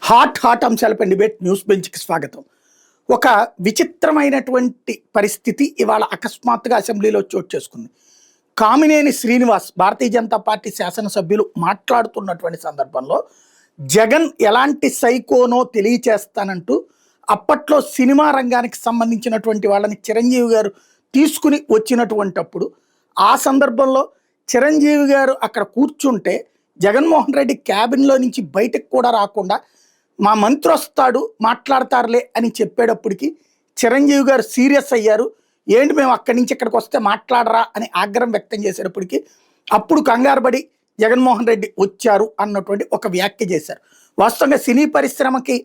Hot అంశాలపై debate news బెంచ్కి స్వాగతం. ఒక విచిత్రమైనటువంటి పరిస్థితి ఇవాళ అకస్మాత్తుగా అసెంబ్లీలో చోటు చేసుకుంది. కామినేని శ్రీనివాస్ భారతీయ జనతా పార్టీ శాసనసభ్యులు మాట్లాడుతున్నటువంటి సందర్భంలో జగన్ ఎలాంటి సైకోనో తెలియచేస్తానంటూ అప్పట్లో సినిమా రంగానికి సంబంధించినటువంటి వాళ్ళని చిరంజీవి గారు తీసుకుని వచ్చినటువంటప్పుడు ఆ సందర్భంలో చిరంజీవి గారు అక్కడ కూర్చుంటే జగన్మోహన్ రెడ్డి క్యాబిన్లో నుంచి బయటకు కూడా రాకుండా మా మంత్రి వస్తాడు మాట్లాడతారులే అని చెప్పేటప్పటికి చిరంజీవి గారు సీరియస్ అయ్యారు. ఏంటి మేము అక్కడి నుంచి ఇక్కడికి వస్తే మాట్లాడరా అని ఆగ్రహం వ్యక్తం చేసేటప్పటికి అప్పుడు కంగారుపడి జగన్మోహన్ రెడ్డి వచ్చారు అన్నటువంటి ఒక వ్యాఖ్య చేశారు. వాస్తవంగా సినీ పరిశ్రమకి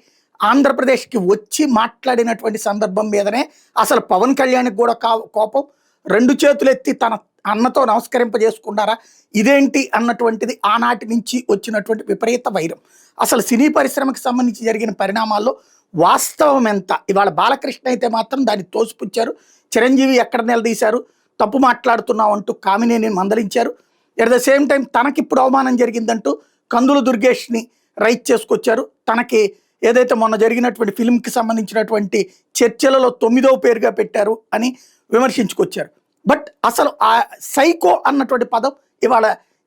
ఆంధ్రప్రదేశ్కి వచ్చి మాట్లాడినటువంటి సందర్భం మీదనే అసలు పవన్ కళ్యాణ్కి కూడా కోపం, రెండు చేతులు ఎత్తి తన అన్నతో నమస్కరింపజేసుకున్నారా ఇదేంటి అన్నటువంటిది ఆనాటి నుంచి వచ్చినటువంటి విపరీత వైరం. అసలు సినీ పరిశ్రమకి సంబంధించి జరిగిన పరిణామాల్లో వాస్తవం ఎంత? ఇవాళ బాలకృష్ణ అయితే మాత్రం దాన్ని తోసిపుచ్చారు. చిరంజీవి ఎక్కడ నిలదీశారు, తప్పు మాట్లాడుతున్నావు అంటూ కామినేని మందలించారు. ఎట్ ద సేమ్ టైం తనకిప్పుడు అవమానం జరిగిందంటూ కందుల దుర్గేష్ని రైట్ చేసుకొచ్చారు. తనకి ఏదైతే మొన్న జరిగినటువంటి ఫిల్మ్కి సంబంధించినటువంటి చర్చలలో 9వ పేరుగా పెట్టారు అని విమర్శించుకొచ్చారు. బట్ అసలు ఆ సైకో అన్నటువంటి పదం ఇవాళ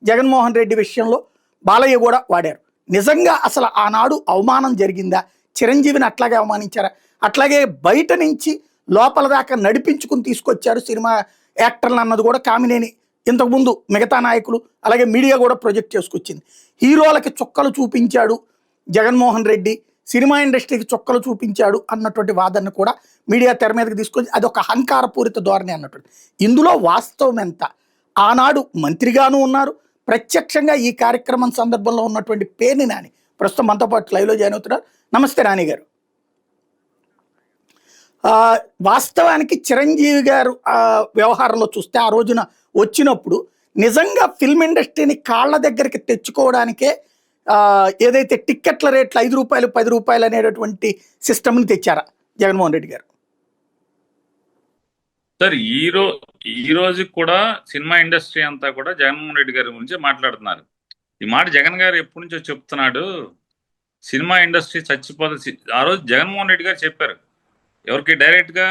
జగన్మోహన్ రెడ్డి విషయంలో బాలయ్య కూడా వాడారు. నిజంగా అసలు ఆనాడు అవమానం జరిగిందా? చిరంజీవిని అట్లాగే అవమానించారా? అట్లాగే బయట నుంచి లోపల దాకా నడిపించుకుని తీసుకొచ్చారు సినిమా యాక్టర్లు అన్నది కూడా కామినేని ఇంతకుముందు మిగతా నాయకులు అలాగే మీడియా కూడా ప్రొజెక్ట్ చేసుకొచ్చింది. హీరోలకి చుక్కలు చూపించాడు జగన్మోహన్ రెడ్డి, సినిమా ఇండస్ట్రీకి చుక్కలు చూపించాడు అన్నటువంటి వాదనను కూడా మీడియా తెర మీదకి తీసుకొచ్చి అదొక అహంకారపూరిత ధోరణి అన్నటువంటి. ఇందులో వాస్తవం ఎంత? ఆనాడు మంత్రిగాను ఉన్నారు, ప్రత్యక్షంగా ఈ కార్యక్రమం సందర్భంలో ఉన్నటువంటి పేర్ని నాని ప్రస్తుతం మనతో పాటు లైవ్లో జాయిన్ అవుతున్నారు. నమస్తే నాని గారు. వాస్తవానికి చిరంజీవి గారు వ్యవహారంలో చూస్తే ఆ రోజున వచ్చినప్పుడు నిజంగా ఫిల్మ్ ఇండస్ట్రీని కాళ్ళ దగ్గరికి తెచ్చుకోవడానికే ఏదైతే టిక్కెట్ల రేట్లు 5 రూపాయలు 10 రూపాయలు అనేటటువంటి సిస్టమ్ని తెచ్చారా జగన్మోహన్ రెడ్డి గారు? సార్ ఈ రోజు కూడా సినిమా ఇండస్ట్రీ అంతా కూడా జగన్మోహన్ రెడ్డి గారి గురించి మాట్లాడుతున్నారు. ఈ మాట జగన్ గారు ఎప్పటి నుంచో చెప్తున్నాడు, సినిమా ఇండస్ట్రీ చచ్చిపోతుంది. ఆ రోజు జగన్మోహన్ రెడ్డి గారు చెప్పారు, ఎవరికి డైరెక్ట్గా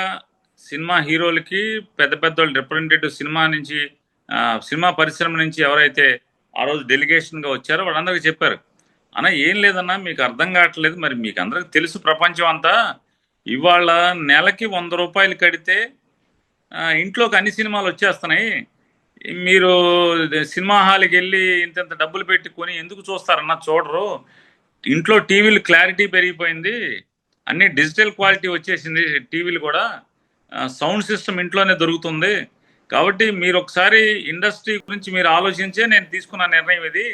సినిమా హీరోలకి పెద్ద పెద్ద వాళ్ళు రిప్రజెంటేటివ్ సినిమా పరిశ్రమ నుంచి ఎవరైతే ఆ రోజు డెలిగేషన్గా వచ్చారో వాళ్ళందరికీ చెప్పారు, అన్న ఏం లేదన్నా మీకు అర్థం కావట్లేదు, మరి మీకు అందరికి తెలుసు ప్రపంచం అంతా ఇవాళ నెలకి 100 రూపాయలు కడితే ఇంట్లోకి అన్ని సినిమాలు వచ్చేస్తున్నాయి, మీరు సినిమా హాల్కి వెళ్ళి ఇంత డబ్బులు పెట్టుకొని ఎందుకు చూస్తారన్నా, చూడరు, ఇంట్లో టీవీలు క్లారిటీ పెరిగిపోయింది, అన్ని డిజిటల్ క్వాలిటీ వచ్చేసింది, టీవీలు కూడా సౌండ్ సిస్టమ్ ఇంట్లోనే దొరుకుతుంది, కాబట్టి మీరు ఒకసారి ఇండస్ట్రీ గురించి మీరు ఆలోచించే నేను తీసుకున్న నిర్ణయం ఇది.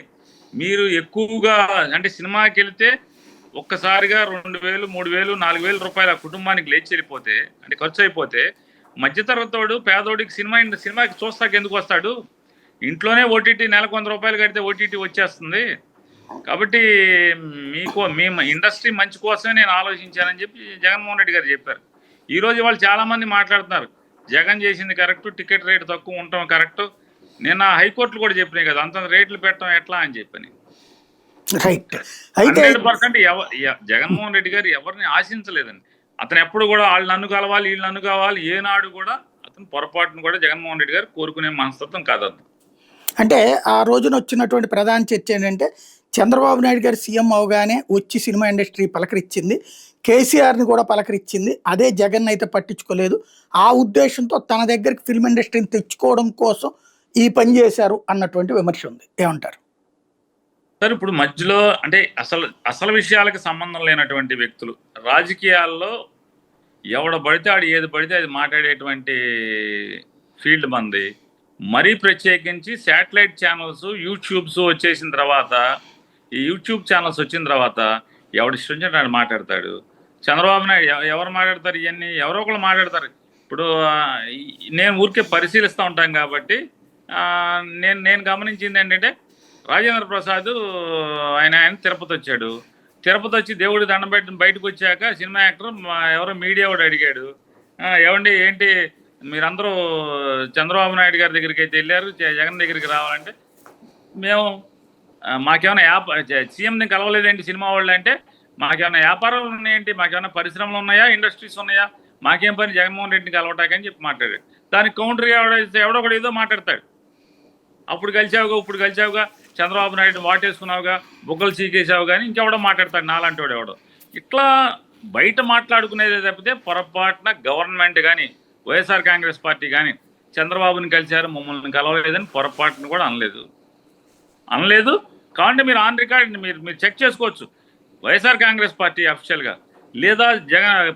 మీరు ఎక్కువగా అంటే సినిమాకి వెళ్తే ఒక్కసారిగా 2,000 3,000 4,000 రూపాయలు ఆ కుటుంబానికి లేచి వెళ్ళిపోతే అంటే ఖర్చు అయిపోతే మధ్యతరగతోడు పేదోడికి సినిమాకి చూస్తాకి ఎందుకు వస్తాడు? ఇంట్లోనే ఓటీటీ నెలకు 100 రూపాయలు కడితే ఓటీటీ వచ్చేస్తుంది, కాబట్టి మీ ఇండస్ట్రీ మంచి కోసమే నేను ఆలోచించానని చెప్పి జగన్మోహన్ రెడ్డి గారు చెప్పారు. ఈరోజు వాళ్ళు చాలామంది మాట్లాడుతున్నారు, జగన్ చేసింది కరెక్ట్, టికెట్ రేటు తక్కువ ఉండటం కరెక్ట్. నిన్న హైకోర్టులు కూడా చెప్పినాయి కదా, అంత రేట్లు పెట్టడం ఎట్లా అని చెప్పని. 100% జగన్మోహన్ రెడ్డి గారు ఎవరిని ఆశించలేదండి. అతను ఎప్పుడు కూడా వాళ్ళు నన్ను కలవాలి వీళ్ళు నన్ను కావాలి, ఏనాడు కూడా అతను పొరపాటును కూడా జగన్మోహన్ రెడ్డి గారు కోరుకునే మనస్తత్వం కాదు. అంటే ఆ రోజున వచ్చినటువంటి ప్రధాన చర్చ ఏంటంటే చంద్రబాబు నాయుడు గారు సీఎం అవగానే వచ్చి సినిమా ఇండస్ట్రీ పలకరించింది, కేసీఆర్ని కూడా పలకరించింది, అదే జగన్ అయితే పట్టించుకోలేదు, ఆ ఉద్దేశంతో తన దగ్గరికి ఫిల్మ్ ఇండస్ట్రీని తెచ్చుకోవడం కోసం ఈ పని చేశారు అన్నటువంటి విమర్శ ఉంది. ఏమంటారు సార్? ఇప్పుడు మధ్యలో అంటే అసలు విషయాలకు సంబంధం లేనటువంటి వ్యక్తులు రాజకీయాల్లో ఎవడ పడితే ఆడు ఏది పడితే అది మాట్లాడేటువంటి ఫీల్డ్ మంది. మరీ ప్రత్యేకించి శాటిలైట్ ఛానల్స్ యూట్యూబ్స్ వచ్చేసిన తర్వాత, ఈ యూట్యూబ్ ఛానల్స్ వచ్చిన తర్వాత ఎవడిష్టం వాడు మాట్లాడతాడు. చంద్రబాబు నాయుడు ఎవరు మాట్లాడతారు? ఇవన్నీ ఎవరో ఒకళ్ళు మాట్లాడతారు. ఇప్పుడు నేను ఊరికే పరిశీలిస్తూ ఉంటాం కాబట్టి నేను గమనించింది ఏంటంటే, రాజేంద్ర ప్రసాద్ ఆయన తిరుపతి వచ్చాడు, తిరుపతి వచ్చి దేవుడి దండం పెట్టి బయటకు వచ్చాక సినిమా యాక్టర్ ఎవరో మీడియా వాడు అడిగాడు, ఏమండి ఏంటి మీరందరూ చంద్రబాబు నాయుడు గారి దగ్గరికి అయితే వెళ్ళారు, జగన్ దగ్గరికి రావాలంటే మేము మాకేమైనా సీఎంని కలవలేదేంటి సినిమా వాళ్ళు అంటే, మాకేమైనా వ్యాపారాలు ఉన్నాయేంటి, మాకేమైనా పరిశ్రమలు ఉన్నాయా, ఇండస్ట్రీస్ ఉన్నాయా, మాకేం పని జగన్మోహన్ రెడ్డిని కలవటాకని చెప్పి మాట్లాడాడు. దానికి కౌంటర్ ఎవడో ఒకటి ఏదో మాట్లాడతాడు. అప్పుడు కలిసావుగా చంద్రబాబు నాయుడు వాటేసుకున్నావుగా, బుగ్గలు చీకేసావు కానీ ఇంకెవడో మాట్లాడతాడు నాలాంటి వాడు ఎవడో. ఇట్లా బయట మాట్లాడుకునేదే తప్పితే పొరపాటున గవర్నమెంట్ కానీ వైఎస్ఆర్ కాంగ్రెస్ పార్టీ కానీ చంద్రబాబుని కలిశారు, మమ్మల్ని కలవలేదని పొరపాటును కూడా అనలేదు. కాబట్టి మీరు ఆన్ రికార్డ్ మీరు చెక్ చేసుకోవచ్చు. వైఎస్ఆర్ కాంగ్రెస్ పార్టీ అఫీషియల్గా లేదా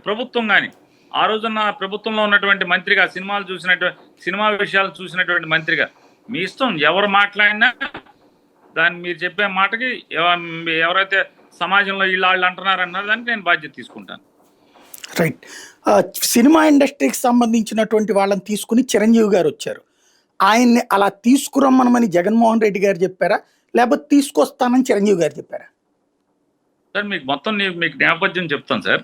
ప్రభుత్వం కానీ ఆ రోజున్న ప్రభుత్వంలో ఉన్నటువంటి మంత్రిగా సినిమా విషయాలు చూసినటువంటి మంత్రిగా మీ ఇష్టం, ఎవరు మాట్లాడినా దాన్ని మీరు చెప్పే మాటకి ఎవరైతే సమాజంలో వాళ్ళు అంటున్నారన్నారు దానికి నేను బాధ్యత తీసుకుంటాను. రైట్. సినిమా ఇండస్ట్రీకి సంబంధించినటువంటి వాళ్ళని తీసుకుని చిరంజీవి గారు వచ్చారు. ఆయన్ని అలా తీసుకురమ్మనమని జగన్మోహన్ రెడ్డి గారు చెప్పారా, లేకపోతే తీసుకొస్తానని చిరంజీవి గారు చెప్పారా? సార్ మీకు నేపథ్యం చెప్తాను సార్.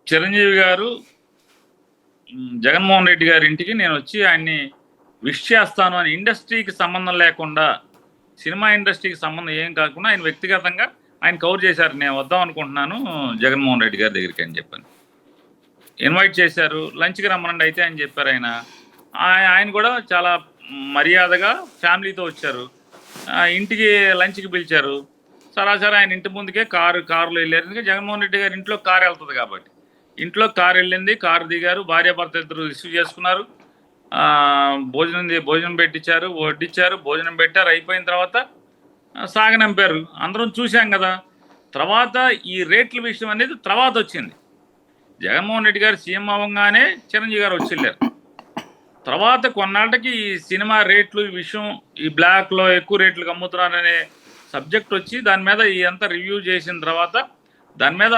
చిరంజీవి గారు జగన్మోహన్ రెడ్డి గారి ఇంటికి నేను వచ్చి ఆయన్ని విష్ చేస్తాను అని, ఇండస్ట్రీకి సంబంధం లేకుండా, సినిమా ఇండస్ట్రీకి సంబంధం ఏం కాకుండా ఆయన వ్యక్తిగతంగా ఆయన కవర్ చేశారు. నేను వద్దాం అనుకుంటున్నాను జగన్మోహన్ రెడ్డి గారి దగ్గరికి అని చెప్పాను. ఇన్వైట్ చేశారు, లంచ్కి రమ్మనండి అయితే అని చెప్పారు. ఆయన కూడా చాలా మర్యాదగా ఫ్యామిలీతో వచ్చారు. ఇంటికి లంచ్కి పిలిచారు. సరాసరి ఆయన ఇంటి ముందుకే కారులో వెళ్ళారు. ఎందుకంటే జగన్మోహన్ రెడ్డి గారి ఇంట్లో కారు వెళ్తుంది కాబట్టి ఇంట్లో కారు వెళ్ళింది, కారు దిగారు, భార్యాభర్త ఇద్దరు రిసీవ్ చేసుకున్నారు. భోజనం పెట్టించారు, వడ్డించారు, భోజనం పెట్టారు. అయిపోయిన తర్వాత సాగనంపారు. అందరం చూసాం కదా. తర్వాత ఈ రేట్ల విషయం అనేది తర్వాత వచ్చింది. జగన్మోహన్ రెడ్డి గారు సీఎం అవ్వగానే చిరంజీవి గారు వచ్చి తర్వాత కొన్నాళ్ళకి ఈ సినిమా రేట్లు విషయం, ఈ బ్లాక్లో ఎక్కువ రేట్లకు అమ్ముతున్నారనే సబ్జెక్ట్ వచ్చి దాని మీద అంతా రివ్యూ చేసిన తర్వాత దాని మీద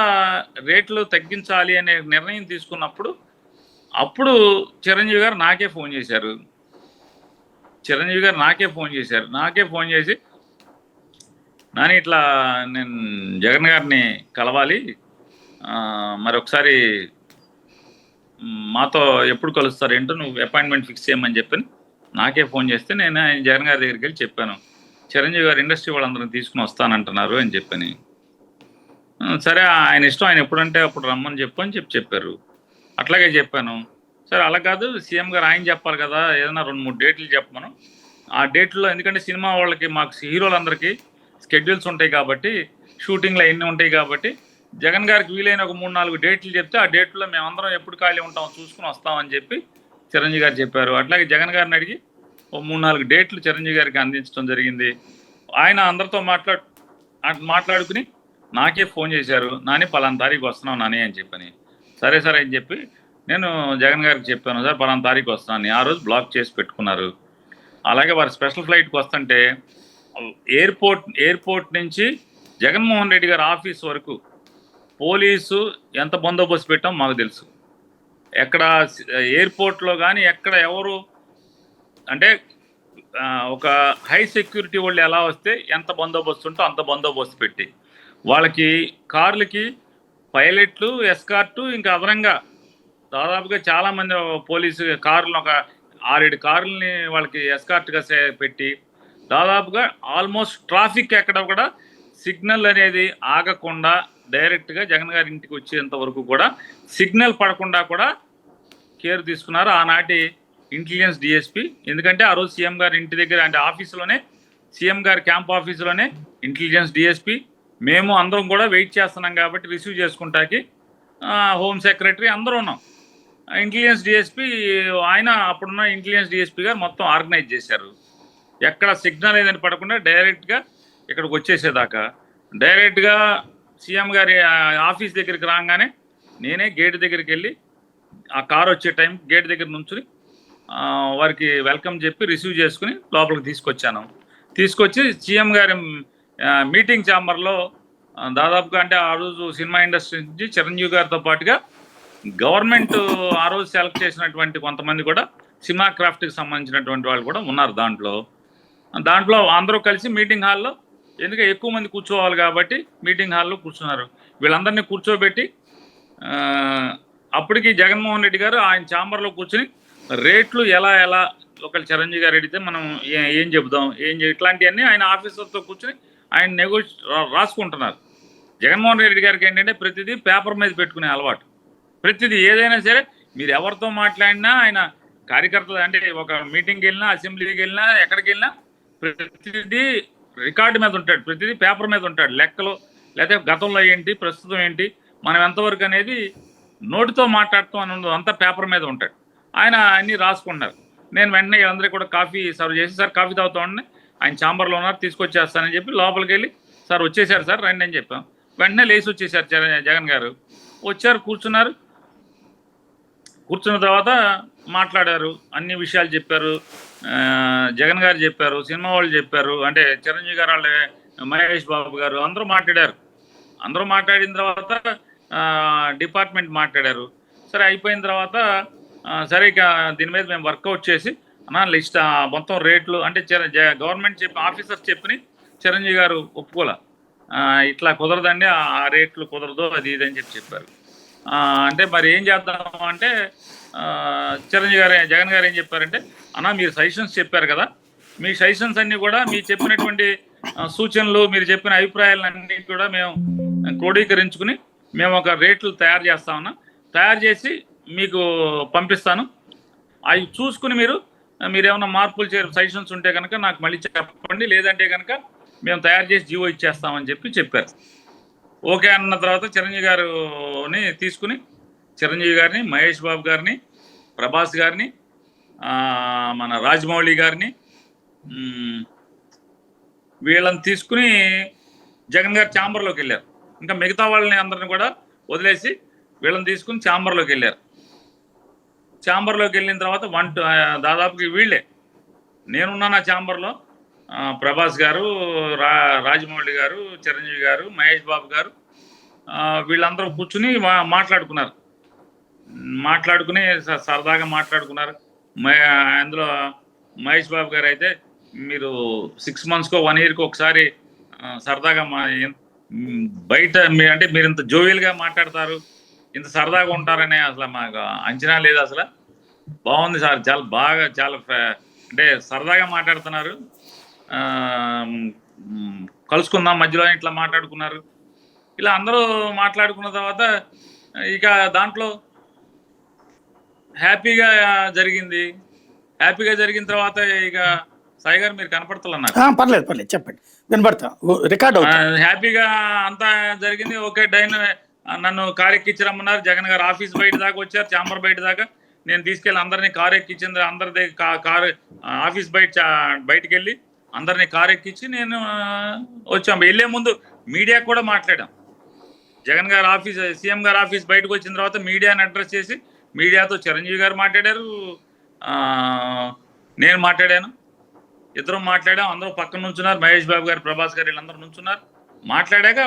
రేట్లు తగ్గించాలి అనే నిర్ణయం తీసుకున్నప్పుడు అప్పుడు చిరంజీవి గారు నాకే ఫోన్ చేశారు. నాకే ఫోన్ చేసి నాని ఇట్లా నేను జగన్ గారిని కలవాలి, మరి ఒకసారి మాతో ఎప్పుడు కలుస్తారు ఏంటో నువ్వు అపాయింట్మెంట్ ఫిక్స్ చేయమని చెప్పని నాకే ఫోన్ చేస్తే నేను జగన్ గారి దగ్గరికి వెళ్ళి చెప్పాను, చిరంజీవి గారు ఇండస్ట్రీ వాళ్ళందరినీ తీసుకుని వస్తానంటున్నారు అని చెప్పని. సరే ఆయన ఇష్టం, ఆయన ఎప్పుడంటే అప్పుడు రమ్మని చెప్పారు. అట్లాగే చెప్పాను. సరే అలా కాదు, సీఎం గారు ఆయన చెప్పాలి కదా, ఏదైనా 2-3 డేట్లు చెప్పమను. ఆ డేట్లో ఎందుకంటే సినిమా వాళ్ళకి మాకు హీరోలందరికీ స్కెడ్యూల్స్ ఉంటాయి కాబట్టి, షూటింగ్లు అవన్నీ ఉంటాయి కాబట్టి జగన్ గారికి వీలైన ఒక 3-4 డేట్లు చెప్తే ఆ డేట్లో మేమందరం ఎప్పుడు ఖాళీ ఉంటామో చూసుకుని వస్తామని చెప్పి చిరంజీవి గారు చెప్పారు. అట్లాగే జగన్ గారిని అడిగి ఓ 3-4 డేట్లు చిరంజీవి గారికి అందించడం జరిగింది. ఆయన అందరితో మాట్లాడుకుని నాకే ఫోన్ చేశారు, నాని పలానా తారీఖు వస్తున్నావు నాని అని చెప్పని. సరే అని చెప్పి నేను జగన్ గారికి చెప్పాను, సార్ పలానా తారీఖు వస్తున్నాను. ఆ రోజు బ్లాక్ చేసి పెట్టుకున్నారు. అలాగే వారు స్పెషల్ ఫ్లైట్కి వస్తుంటే ఎయిర్పోర్ట్ నుంచి జగన్మోహన్ రెడ్డి గారి ఆఫీస్ వరకు పోలీసు ఎంత బందోబస్తు పెట్టాం మాకు తెలుసు. ఎక్కడ ఎయిర్పోర్ట్లో కానీ ఎక్కడ ఎవరు అంటే ఒక హై సెక్యూరిటీ వాళ్ళు ఎలా వస్తే ఎంత బందోబస్తు ఉంటో అంత బందోబస్తు పెట్టి వాళ్ళకి కార్లకి పైలట్లు, ఎస్కార్టు, ఇంకా అదనంగా దాదాపుగా చాలామంది పోలీసు కార్లను ఒక 6-7 కార్లని వాళ్ళకి ఎస్కార్ట్గా పెట్టి దాదాపుగా ఆల్మోస్ట్ ట్రాఫిక్ ఎక్కడ కూడా సిగ్నల్ అనేది ఆగకుండా డైరెక్ట్గా జగన్ గారి ఇంటికి వచ్చేంత వరకు కూడా సిగ్నల్ పడకుండా కూడా కేర్ తీసుకున్నారు ఆనాటి ఇంటెలిజెన్స్ డిఎస్పీ. ఎందుకంటే ఆ రోజు సీఎం గారి ఇంటి దగ్గర అంటే ఆఫీసులోనే, సీఎం గారి క్యాంప్ ఆఫీసులోనే ఇంటెలిజెన్స్ డిఎస్పీ మేము అందరం కూడా వెయిట్ చేస్తున్నాం కాబట్టి రిసీవ్ చేసుకుంటాకి హోమ్ సెక్రటరీ అందరూ ఉన్నాం. ఇంటెలిజెన్స్ డిఎస్పీ ఆయన అప్పుడున్న ఇంటెలిజెన్స్ డిఎస్పీ గారు మొత్తం ఆర్గనైజ్ చేశారు. ఎక్కడ సిగ్నల్ ఏదని పడకుండా డైరెక్ట్గా ఇక్కడికి వచ్చేసేదాకా డైరెక్ట్గా సీఎం గారి ఆఫీస్ దగ్గరికి రాగానే నేనే గేట్ దగ్గరికి వెళ్ళి ఆ కారు వచ్చే టైం గేట్ దగ్గర నుంచుని వారికి వెల్కమ్ చెప్పి రిసీవ్ చేసుకుని లోపలికి తీసుకొచ్చి సీఎం గారి మీటింగ్ ఛాంబర్లో దాదాపుగా అంటే ఆ రోజు సినిమా ఇండస్ట్రీ నుంచి చిరంజీవి గారితో పాటుగా గవర్నమెంట్ ఆ రోజు సెలెక్ట్ చేసినటువంటి కొంతమంది కూడా సినిమా క్రాఫ్ట్కి సంబంధించినటువంటి వాళ్ళు కూడా ఉన్నారు. దాంట్లో అందరూ కలిసి మీటింగ్ హాల్లో, ఎందుకంటే ఎక్కువ మంది కూర్చోవాలి కాబట్టి మీటింగ్ హాల్లో కూర్చున్నారు. వీళ్ళందరినీ కూర్చోబెట్టి అప్పటికి జగన్మోహన్ రెడ్డి గారు ఆయన ఛాంబర్లో కూర్చుని రేట్లు ఎలా ఒకళ్ళు చిరంజీవి గారు అడిగితే మనం ఏం చెబుదాం, ఇట్లాంటివన్నీ ఆయన ఆఫీసర్తో కూర్చుని ఆయన రాసుకుంటున్నారు. జగన్మోహన్ రెడ్డి గారికి ఏంటంటే ప్రతిదీ పేపర్ మీద పెట్టుకునే అలవాటు. ప్రతిదీ ఏదైనా సరే మీరు ఎవరితో మాట్లాడినా ఆయన కార్యకర్తలు అంటే ఒక మీటింగ్కి వెళ్ళినా, అసెంబ్లీకి వెళ్ళినా, ఎక్కడికి వెళ్ళినా ప్రతిదీ రికార్డు మీద ఉంటాడు, ప్రతిదీ పేపర్ మీద ఉంటాడు. లెక్కలు లేకపోతే గతంలో ఏంటి, ప్రస్తుతం ఏంటి, మనం ఎంతవరకు అనేది నోటితో మాట్లాడుతూ అని ఉండదు, అంతా పేపర్ మీద ఉంటాడు. ఆయన అన్నీ రాసుకుంటున్నారు. నేను వెంటనే వీళ్ళందరికీ కూడా కాఫీ సర్వ్ చేసి, సార్ కాఫీ తాగుతా ఉండి ఆయన ఛాంబర్లో ఉన్నారు, తీసుకొచ్చేస్తానని చెప్పి లోపలికి వెళ్ళి, సార్ వచ్చేసారు సార్ రండి అని చెప్పాం. వెంటనే లేచి వచ్చేసారు జగన్ గారు. వచ్చారు, కూర్చున్నారు. కూర్చున్న తర్వాత మాట్లాడారు, అన్ని విషయాలు చెప్పారు. జగన్ గారు చెప్పారు, సినిమా వాళ్ళు చెప్పారు, అంటే చిరంజీవి గారు, వాళ్ళ మహేష్ బాబు గారు అందరూ మాట్లాడారు. అందరూ మాట్లాడిన తర్వాత డిపార్ట్మెంట్ మాట్లాడారు. సరే అయిపోయిన తర్వాత సరే ఇక దీని మీద మేము వర్కౌట్ చేసి లిస్ట్ మొత్తం రేట్లు అంటే గవర్నమెంట్ చెప్పి ఆఫీసర్స్ చెప్పి చిరంజీవి గారు ఒప్పుకోలే, ఇట్లా కుదరదండి, ఆ రేట్లు కుదరదు, అది ఇది అని చెప్పారు. అంటే మరి ఏం చేద్దాం అంటే చిరంజీవి గారు, జగన్ గారు ఏం చెప్పారంటే, మీరు సజెషన్స్ చెప్పారు కదా, మీ సజెషన్స్ అన్నీ కూడా మీరు చెప్పినటువంటి సూచనలు, మీరు చెప్పిన అభిప్రాయాలన్నీ కూడా మేము క్రోడీకరించుకుని మేము ఒక రేట్లు తయారు చేస్తామన్నా, తయారు చేసి మీకు పంపిస్తాను. అవి చూసుకుని మీరు ఏమైనా మార్పులు సజెషన్స్ ఉంటే కనుక నాకు మళ్ళీ చెప్పండి, లేదంటే కనుక మేము తయారు చేసి జీవో ఇచ్చేస్తామని చెప్పారు. ఓకే అన్న తర్వాత చిరంజీవి గారిని తీసుకుని, చిరంజీవి గారిని, మహేష్ బాబు గారిని, ప్రభాస్ గారిని, మన రాజమౌళి గారిని, వీళ్ళని తీసుకుని జగన్ గారు ఛాంబర్లోకి వెళ్ళారు. ఇంకా మిగతా వాళ్ళని అందరిని కూడా వదిలేసి వీళ్ళని తీసుకుని ఛాంబర్లోకి వెళ్ళారు. ఛాంబర్లోకి వెళ్ళిన తర్వాత దాదాపుకి వీళ్ళే, నేనున్నాను ఆ ఛాంబర్లో, ప్రభాస్ గారు, రాజమౌళి గారు, చిరంజీవి గారు, మహేష్ బాబు గారు, వీళ్ళందరూ కూర్చుని మాట్లాడుకుని సరదాగా మాట్లాడుకున్నారు. అందులో మహేష్ బాబు గారు అయితే, మీరు 6 monthsకో 1 yearకో ఒకసారి సరదాగా బయట అంటే మీరు ఇంత జోవియల్గా మాట్లాడతారు, ఇంత సరదాగా ఉంటారని అసలు మాకు అంచనా లేదు. అసలు బాగుంది సార్, చాలా బాగా, చాలా అంటే సరదాగా మాట్లాడుతున్నారు, కలుసుకుందాం మధ్యలో ఇట్లా మాట్లాడుకున్నారు. ఇలా అందరూ మాట్లాడుకున్న తర్వాత ఇక దాంట్లో హ్యాపీగా జరిగింది. హ్యాపీగా జరిగిన తర్వాత ఇక సాయి గారు మీరు కనపడతలన్నారు. పర్లేదు చెప్పండి, వినపడతా, రికార్డ్ హ్యాపీగా అంతా జరిగింది. ఓకే, నన్ను కారు ఎక్కించరమ్మన్నారు. జగన్ గారు ఆఫీస్ బయట దాకా వచ్చారు, ఛాంబర్ బయట దాకా. నేను తీసుకెళ్ళి అందరినీ కారు ఎక్కించింది, అందరి కారు ఆఫీస్ బయటికి వెళ్ళి అందరినీ కారు ఎక్కించి నేను వచ్చాం. వెళ్ళే ముందు మీడియా కూడా మాట్లాడాం. జగన్ గారు ఆఫీస్, సీఎం గారు ఆఫీస్ బయటకు వచ్చిన తర్వాత మీడియాని అడ్రస్ చేసి, మీడియాతో చిరంజీవి గారు మాట్లాడారు, నేను మాట్లాడాను, ఇద్దరం మాట్లాడాం. అందరూ పక్కన నుంచున్నారు, మహేష్ బాబు గారు, ప్రభాస్ గారు, వీళ్ళందరూ నుంచున్నారు. మాట్లాడాక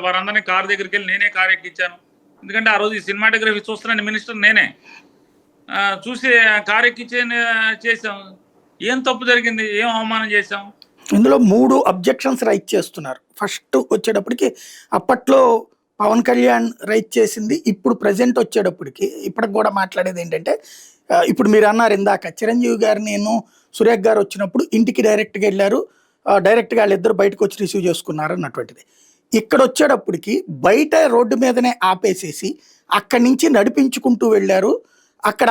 వారందరినీ కారు దగ్గరికి వెళ్ళి నేనే కారు ఎక్కించాను. ఎందుకంటే ఆ రోజు ఈ సినిమాటోగ్రఫీ చూస్తున్నాను మినిస్టర్ నేనే, చూసి కారు ఎక్కించే చేసాం. ఏం తప్పు జరిగింది, ఏం అవమానం చేశాం? ఇందులో 3 అబ్జెక్షన్స్ రైట్ చేస్తున్నారు. ఫస్ట్ వచ్చేటప్పటికి అప్పట్లో పవన్ కళ్యాణ్ రైట్ చేసింది, ఇప్పుడు ప్రజెంట్ వచ్చేటప్పటికి ఇప్పటికి కూడా మాట్లాడేది ఏంటంటే, ఇప్పుడు మీరు అన్నారు ఇందాక, చిరంజీవి గారు నేను సురేఖ్ గారు వచ్చినప్పుడు ఇంటికి డైరెక్ట్గా వెళ్ళారు, డైరెక్ట్గా వాళ్ళిద్దరు బయటకు వచ్చి రిసీవ్ చేసుకున్నారు అన్నటువంటిది. ఇక్కడ వచ్చేటప్పటికి బయట రోడ్డు మీదనే ఆపేసేసి అక్కడి నుంచి నడిపించుకుంటూ వెళ్ళారు. అక్కడ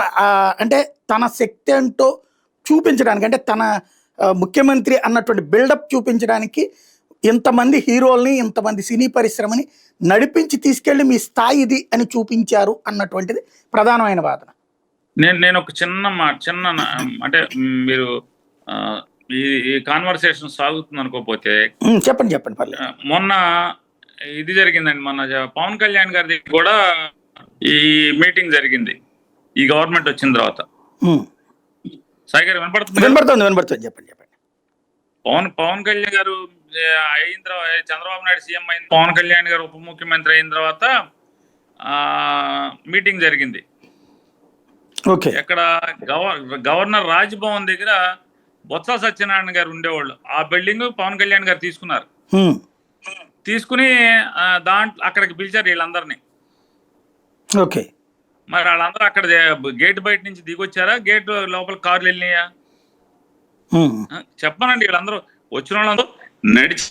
అంటే తన శక్తి ఏంటో చూపించడానికి, అంటే తన ముఖ్యమంత్రి అన్నటువంటి బిల్డప్ చూపించడానికి ఇంతమంది హీరోల్ని, ఇంతమంది సినీ పరిశ్రమని నడిపించి తీసుకెళ్ళి మీ స్థాయి ఇది అని చూపించారు అన్నటువంటిది ప్రధానమైన వాదన. నేను ఒక చిన్న అంటే మీరు ఈ కాన్వర్సేషన్ సాగుతుంది అనుకోకపోతే చెప్పండి పర్లేదు. మొన్న ఇది జరిగిందండి, మొన్న పవన్ కళ్యాణ్ గారిది కూడా ఈ మీటింగ్ జరిగింది ఈ గవర్నమెంట్ వచ్చిన తర్వాత. సాయి గారు వినపడుతుంది చెప్పండి. పవన్ కళ్యాణ్ గారు అయిన తర్వాత, చంద్రబాబు నాయుడు సీఎం అయిన, పవన్ కళ్యాణ్ గారు ఉప ముఖ్యమంత్రి అయిన తర్వాత మీటింగ్ జరిగింది. ఓకే, ఎక్కడ గవర్నర్ రాజ్భవన్ దగ్గర బొత్స సత్యనారాయణ గారు ఉండేవాళ్ళు. ఆ బిల్డింగ్ పవన్ కళ్యాణ్ గారు తీసుకున్నారు. తీసుకుని దాంట్లో అక్కడికి పిలిచారు వీళ్ళందరినీ. ఓకే, మరి వాళ్ళందరూ అక్కడ గేట్ బయట నుంచి దిగొచ్చారా, గేట్ లోపల కార్లు వెళ్ళినాయా? చెప్పనండి. వీళ్ళందరూ వచ్చిన వాళ్ళందరూ నడిచి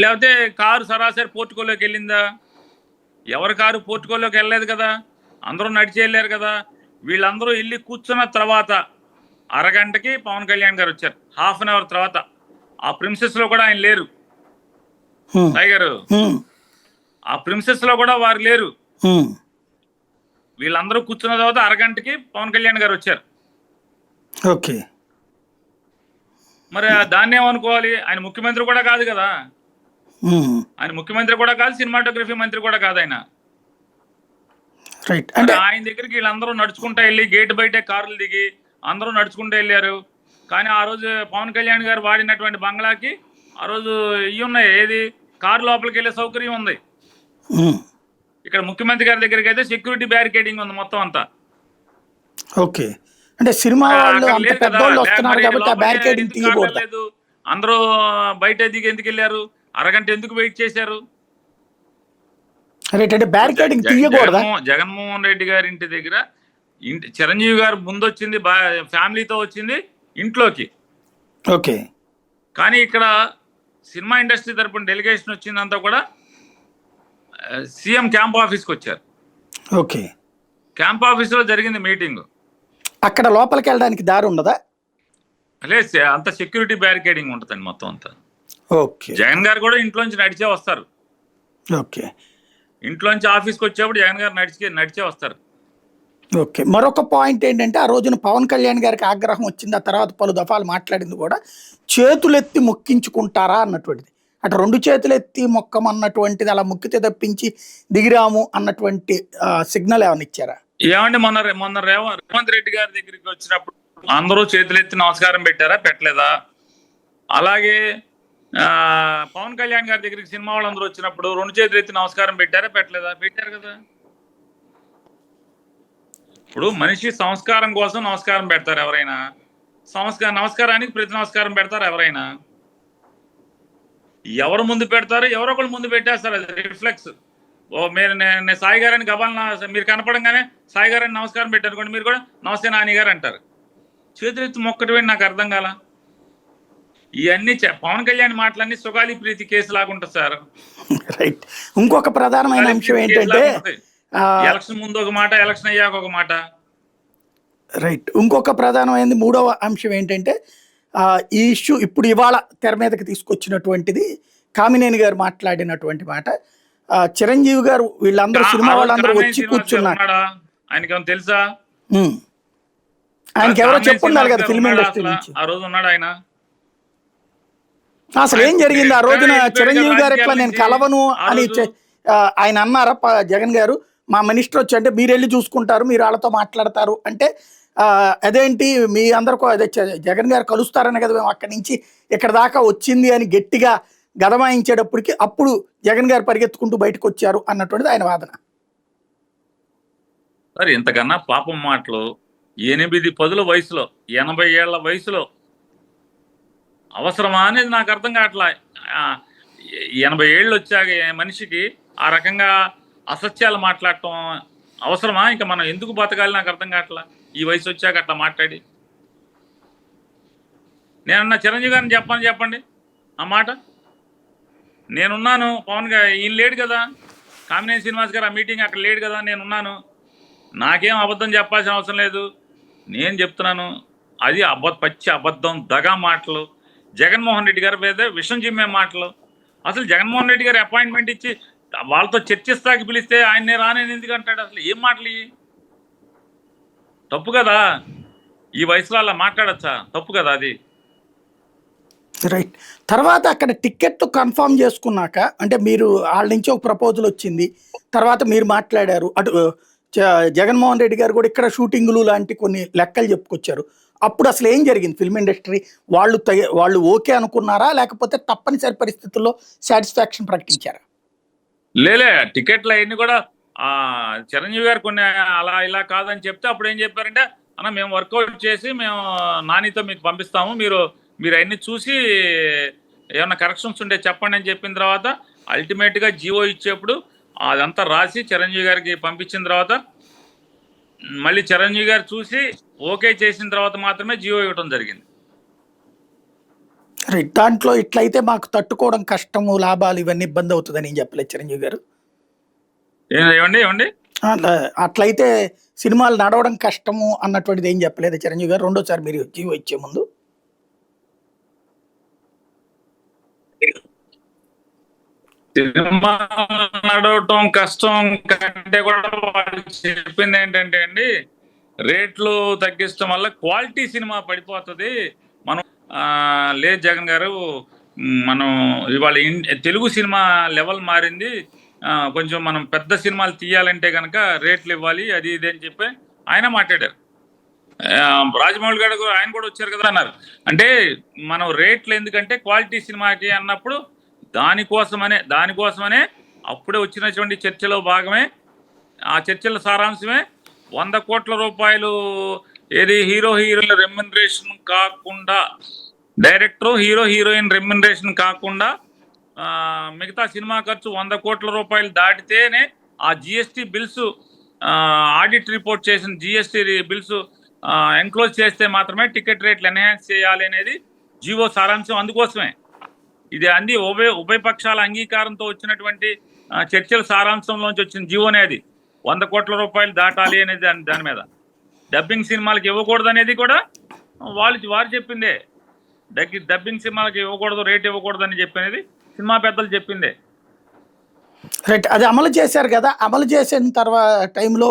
లేకపోతే కారు సరాసరి పోర్టుకోలోకి వెళ్ళిందా? ఎవరి కారు పోర్టుకోలోకి వెళ్ళలేదు కదా, అందరూ నడిచి వెళ్ళారు కదా. వీళ్ళందరూ వెళ్ళి కూర్చున్న తర్వాత అరగంటకి పవన్ కళ్యాణ్ గారు వచ్చారు. హాఫ్ అన్ అవర్ తర్వాత ఆ ప్రిన్సెస్ లో కూడా ఆయన లేరు. సాయి గారు, ఆ ప్రిన్సెస్ లో కూడా వారు లేరు. వీళ్ళందరూ కూర్చున్న తర్వాత అరగంటకి పవన్ కళ్యాణ్ గారు వచ్చారు. ఓకే, మరి దాన్ని ఏమనుకోవాలి? ఆయన ముఖ్యమంత్రి కూడా కాదు కదా, ఆయన ముఖ్యమంత్రి కూడా కాదు, సినిమాటోగ్రఫీ మంత్రి కూడా కాదు ఆయన. రైట్. అంటే ఆయన దగ్గరికి వీళ్ళందరూ నడుచుకుంటా వెళ్ళి గేట్ బయటే కార్లు దిగి అందరూ నడుచుకుంటూ వెళ్ళారు. కానీ ఆ రోజు పవన్ కళ్యాణ్ గారు వాడినటువంటి బంగ్లాకి ఆ రోజు ఇవి ఉన్నాయి, ఏది కారు లోపలికి వెళ్ళే సౌకర్యం ఉంది. ఇక్కడ ముఖ్యమంత్రి గారి దగ్గరికి అయితే సెక్యూరిటీ బ్యారికేడింగ్ ఉంది మొత్తం అంతా. ఓకే, అంటే సినిమా వాళ్ళు అంత పెద్దోళ్ళు వస్తున్నారు కాబట్టి ఆ బ్యారికేడింగ్ తీయకూడదు. అందరూ బయట దిగి ఎందుకు వెళ్ళారు? అరగంట ఎందుకు వెయిట్ చేశారు? అంటే బ్యారికేడింగ్ తీయకూడదా? జగన్మోహన్ రెడ్డి గారి ఇంటి దగ్గర చిరంజీవి గారు ముందు వచ్చింది, ఫ్యామిలీతో వచ్చింది ఇంట్లోకి. ఓకే, కానీ ఇక్కడ సినిమా ఇండస్ట్రీ తరపున డెలిగేషన్ వచ్చిందంతా కూడా సీఎం క్యాంప్ ఆఫీస్కి వచ్చారు. ఓకే, క్యాంప్ ఆఫీస్ లో జరిగింది మీటింగ్. అక్కడ లోపలికి వెళ్ళడానికి దారి ఉండదా? లేదు, అంత సెక్యూరిటీ బ్యారికేడింగ్ ఉంటుందండి మొత్తం అంతా. ఓకే, జగన్ గారు కూడా ఇంట్లోంచి నడిచే వస్తారు. ఓకే, ఇంట్లోంచి ఆఫీస్కి వచ్చేప్పుడు జగన్ గారు నడిచే వస్తారు. ఓకే, మరొక పాయింట్ ఏంటంటే ఆ రోజున పవన్ కళ్యాణ్ గారికి ఆగ్రహం వచ్చింది. ఆ తర్వాత పలు దఫాలు మాట్లాడింది కూడా చేతులెత్తి మొక్కించుకుంటారా అన్నటువంటిది. అటు 2 చేతులు ఎత్తి మొక్కమన్నటువంటిది అలా మొక్కితే తప్పించి దిగిరాము అన్నటువంటి సిగ్నల్ ఏమైనా ఇచ్చారా? ఏమండి, మొన్న రేవంత్ రెడ్డి గారి దగ్గరికి వచ్చినప్పుడు అందరూ చేతులెత్తి నమస్కారం పెట్టారా? పెట్టలేదా? అలాగే పవన్ కళ్యాణ్ గారి దగ్గరికి సినిమా వాళ్ళందరూ వచ్చినప్పుడు 2 చేతులు ఎత్తి నమస్కారం పెట్టారా? పెట్టలేదా? పెట్టారు కదా. ఇప్పుడు మనిషి సంస్కారం కోసం నమస్కారం పెడతారు ఎవరైనా, నమస్కారానికి ప్రతి నమస్కారం పెడతారు ఎవరైనా. ఎవరు ముందు పెడతారు? ఎవరో ఒకళ్ళు ముందు పెట్టేస్తారు. అది రిఫ్లెక్స్. నేను సాయి గారని గబాలన మీరు కనపడంగానే సాయి గారని నమస్కారం పెట్టారనుకోండి, మీరు కూడా నమస్తే నాని గారు అంటారు. చేతులెత్తి మొక్కటమేంటి నాకు అర్థం కాల. ఇవన్నీ పవన్ కళ్యాణ్ మాటలన్నీ సుగాలి ప్రీతి కేసు లాగా ఉంటుంది సార్. రైట్. ఇంకొక ప్రధానమైన అంశం ఏంటంటే ఎలక్షన్ ముందు ఒక మాట, ఎలక్షన్ అయ్యాక ఒక మాట. రైట్. ఇంకొక ప్రధానమైనది మూడవ అంశం ఏంటంటే ఈ ఇష్యూ ఇప్పుడు ఇవాళ తెర మీదకి తీసుకొచ్చినటువంటిది కామినేని గారు మాట్లాడినటువంటి మాట. చిరంజీవి గారు వీళ్ళందరూ సినిమా వాళ్ళందరూ వచ్చి కూర్చున్నారు. ఆయనకి తెలుసా? ఆయనకి ఎవరో చెప్పున్నారు కదా ఫిల్మ్ ఇండస్ట్రీ నుంచి. ఆ రోజు ఉన్నాడు ఆయన? అసలు ఏం జరిగింది ఆ రోజున? చిరంజీవి గారు ఎట్లా నేను కలవను అని ఆయన అన్నారా? జగన్ గారు మా మినిస్టర్ వచ్చి అంటే మీరు వెళ్ళి చూసుకుంటారు, మీరు వాళ్ళతో మాట్లాడతారు అంటే అదేంటి మీ అందరికీ అదే జగన్ గారు కలుస్తారని కదా మేము అక్కడి నుంచి ఇక్కడ దాకా వచ్చింది అని గట్టిగా గదమాయించేటప్పటికి అప్పుడు జగన్ గారు పరిగెత్తుకుంటూ బయటకు వచ్చారు అన్నటువంటిది ఆయన వాదన. సార్, ఇంతకన్నా పాపం మాటలు 8-10 వయసులో 80 ఏళ్ల వయసులో అవసరమా అనేది నాకు అర్థం కావట్లా. 80 ఏళ్ళు వచ్చాక మనిషికి ఆ రకంగా అసత్యాలు మాట్లాడటం అవసరమా? ఇంకా మనం ఎందుకు బతకాలి నాకు అర్థం కావట్లా ఈ వయసు వచ్చాక అట్లా మాట్లాడి. నేనన్నా చిరంజీవి గారిని చెప్పండి ఆ మాట. నేనున్నాను, పవన్ గారు ఈయన లేడు కదా, కామినేని శ్రీనివాస్ గారు ఆ మీటింగ్ అక్కడ లేడు కదా, నేనున్నాను. నాకేం అబద్ధం చెప్పాల్సిన అవసరం లేదు. నేను చెప్తున్నాను, అది పచ్చి అబద్ధం, దగా మాటలు, జగన్మోహన్ రెడ్డి గారి మీద విషం చిమ్మే మాటలు. అసలు జగన్మోహన్ రెడ్డి గారు అపాయింట్మెంట్ ఇచ్చి వాళ్ళతో చర్చిస్తాకి పిలిస్తే ఆయన్ని రానేది ఎందుకు అంటాడు? అసలు ఏం మాటలు? తప్పు కదా, ఈ వయసులో అలా మాట్లాడచ్చా? తప్పు కదా అది. రైట్. తర్వాత అక్కడ టికెట్ కన్ఫర్మ్ చేసుకున్నాక అంటే మీరు వాళ్ళ నుంచి ఒక ప్రపోజల్ వచ్చింది, తర్వాత మీరు మాట్లాడారు, అటు జగన్మోహన్ రెడ్డి గారు కూడా ఇక్కడ షూటింగ్లు లాంటి కొన్ని లెక్కలు చెప్పుకొచ్చారు. అప్పుడు అసలు ఏం జరిగింది? ఫిల్మ్ ఇండస్ట్రీ వాళ్ళు ఓకే అనుకున్నారా, లేకపోతే తప్పనిసరి పరిస్థితుల్లో సాటిస్ఫాక్షన్ ప్రకటించారా? లేలే, టికెట్లు అవన్నీ కూడా చిరంజీవి గారు కొన్ని అలా ఇలా కాదని చెప్తే అప్పుడు ఏం చెప్పారంటే, అన్న మేము వర్కౌట్ చేసి మేము నానితో మీకు పంపిస్తాము, మీరు అవన్నీ చూసి ఏమన్నా కరెక్షన్స్ ఉంటే చెప్పండి అని చెప్పిన తర్వాత అల్టిమేట్గా జీవో ఇచ్చేప్పుడు అదంతా రాసి చిరంజీవి గారికి పంపించిన తర్వాత మళ్ళీ చిరంజీవి గారు చూసి ఓకే చేసిన తర్వాత మాత్రమే జీవో ఇవ్వడం జరిగింది. రైట్. దాంట్లో ఇట్లయితే మాకు తట్టుకోవడం కష్టము, లాభాలు ఇవన్నీ ఇబ్బంది అవుతుందని ఏం చెప్పలేదు చిరంజీవి గారు? ఏమండి ఏమండి అట్లయితే సినిమాలు నడవడం కష్టము అన్నటువంటిది ఏం చెప్పలేదు చిరంజీవి గారు రెండోసారి మీరు జీవో ఇచ్చే ముందు? సినిమా నడవటం కష్టం కంటే కూడా వాళ్ళు చెప్పింది ఏంటంటే అండి, రేట్లు తగ్గించడం వల్ల క్వాలిటీ సినిమా పడిపోతుంది. మనం లేదు జగన్ గారు, మనం ఇవాళ తెలుగు సినిమా లెవెల్ మారింది, కొంచెం మనం పెద్ద సినిమాలు తీయాలంటే కనుక రేట్లు ఇవ్వాలి, అది ఇది అని చెప్పి ఆయన మాట్లాడారు. రాజమౌళి గారు ఆయన కూడా వచ్చారు కదా అన్నారు. అంటే మనం రేట్లు ఎందుకంటే క్వాలిటీ సినిమాకి అన్నప్పుడు దానికోసమనే అప్పుడే వచ్చినటువంటి చర్చలో భాగమే, ఆ చర్చల సారాంశమే 100 కోట్ల రూపాయలు ఏది హీరోయిన్ రెమ్యునరేషన్ కాకుండా, డైరెక్టర్ హీరోయిన్ రెమ్యునరేషన్ కాకుండా మిగతా సినిమా ఖర్చు 100 కోట్ల రూపాయలు దాటితేనే ఆ జిఎస్టీ బిల్స్, ఆడిట్ రిపోర్ట్ చేసిన జిఎస్టీ బిల్స్ ఎంక్లోజ్ చేస్తే మాత్రమే టికెట్ రేట్లు ఎన్హాన్స్ చేయాలి అనేది జీవో సారాంశం. అందుకోసమే ఇది అన్ని ఉభయ పక్షాల అంగీకారంతో వచ్చినటువంటి చర్చల సారాంశంలోంచి వచ్చిన జీవోనే అది. 100 కోట్ల రూపాయలు దాటాలి అనేది దాని మీద. డబ్బింగ్ సినిమాలకు ఇవ్వకూడదు అనేది కూడా వారు చెప్పిందే. డబ్బింగ్ సినిమాలకు ఇవ్వకూడదు, రేట్ ఇవ్వకూడదు అని చెప్పినది సినిమా పెద్దలు చెప్పిందే. రైట్. అది అమలు చేశారు కదా, అమలు చేసిన తర్వాత టైంలో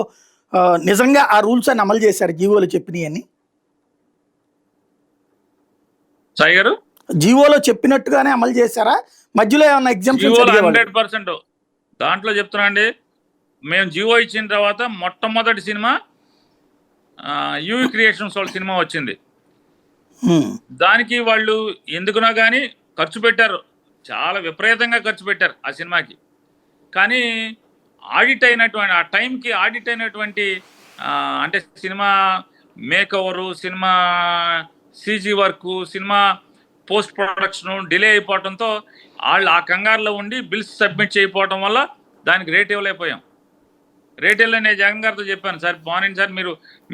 నిజంగా ఆ రూల్స్ అని అమలు చేశారు జీవోలో చెప్పినవి అని? సాయి గారు, జీవోలో చెప్పినట్టుగానే అమలు చేశారా? మధ్యలో ఏమన్నా ఎగ్జామ్షన్స్? 100% దాంట్లో చెప్తున్నా అండి. మేము జీవో ఇచ్చిన తర్వాత మొట్టమొదటి సినిమా యూవి క్రియేషన్స్ వాళ్ళ సినిమా వచ్చింది. దానికి వాళ్ళు ఎందుకున్నా కానీ ఖర్చు పెట్టారు, చాలా విపరీతంగా ఖర్చు పెట్టారు ఆ సినిమాకి. కానీ ఆడిట్ అయినటువంటి ఆ టైంకి ఆడిట్ అయినటువంటి అంటే cinema makeover, cinema CG work, cinema post production delay అయిపోవడంతో వాళ్ళు ఆ కంగారులో ఉండి బిల్స్ సబ్మిట్ చేయకపోవడం వల్ల దానికి రేట్ ఇవ్వలేకపోయాం. రేట్ ఇవ్వలేదు. నేను జగన్ గారితో చెప్పాను, సార్ మార్నింగ్ సార్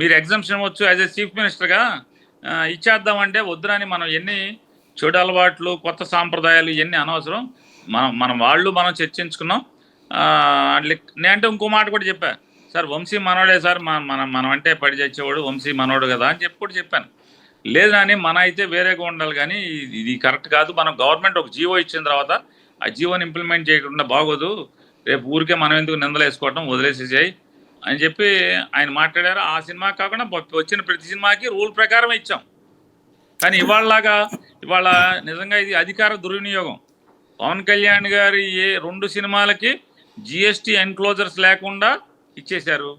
మీరు ఎగ్జామ్షన్ ఇవ్వచ్చు యాజ్ ఎ చీఫ్ మినిస్టర్గా, ఇచ్చేద్దామంటే వద్దురని. మనం ఎన్ని చెడు అలవాట్లు, కొత్త సాంప్రదాయాలు ఇవన్నీ అనవసరం, మనం చర్చించుకున్నాం. నేనంటే ఇంకో మాట కూడా చెప్పా, సార్ వంశీ మనోడే సార్, మనం అంటే పడి చచ్చేవాడు వంశీ మనోడు కదా అని చెప్పి కూడా చెప్పాను. లేదు అని మన అయితే వేరేగా ఉండాలి, కానీ ఇది కరెక్ట్ కాదు. మనం గవర్నమెంట్ ఒక జీవో ఇచ్చిన తర్వాత ఆ జీవోని ఇంప్లిమెంట్ చేయకుండా బాగోదు, రేపు ఊరికే మనం ఎందుకు నిందలు వేసుకోవటం, వదిలేసేసాయి అని చెప్పి ఆయన మాట్లాడారు. ఆ సినిమా కాకుండా వచ్చిన ప్రతి సినిమాకి రూల్ ప్రకారం ఇచ్చాం. కానీ ఇవాళ నిజంగా ఇది అధికార దుర్వినియోగం. పవన్ కళ్యాణ్ గారి 2 సినిమాలకి జిఎస్టీ ఎన్క్లోజర్స్ లేకుండా ఇచ్చేశారు,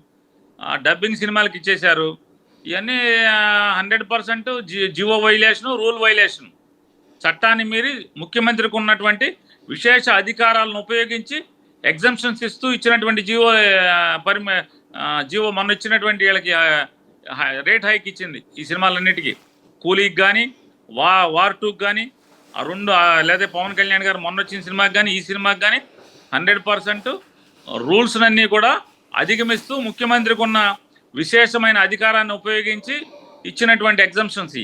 డబ్బింగ్ సినిమాలకి ఇచ్చేశారు. ఇవన్నీ 100% జీవో వైలేషను, రూల్ వైలేషన్. చట్టాన్ని మీరి ముఖ్యమంత్రికి ఉన్నటువంటి విశేష అధికారాలను ఉపయోగించి ఎగ్జంప్షన్స్ ఇస్తూ ఇచ్చినటువంటి జీవో మొన్న ఇచ్చినటువంటి వీళ్ళకి రేట్ హైక్ ఇచ్చింది ఈ సినిమాలన్నిటికీ. కూలీకి కానీ, వార్ 2కి కానీ, ఆ 2 లేదా పవన్ కళ్యాణ్ గారు మొన్న వచ్చిన సినిమాకి కానీ ఈ సినిమాకి కానీ 100% రూల్స్ అన్నీ కూడా అధిగమిస్తూ ముఖ్యమంత్రికి ఉన్న విశేషమైన అధికారాన్ని ఉపయోగించి ఇచ్చినటువంటి ఎగ్జంప్షన్స్.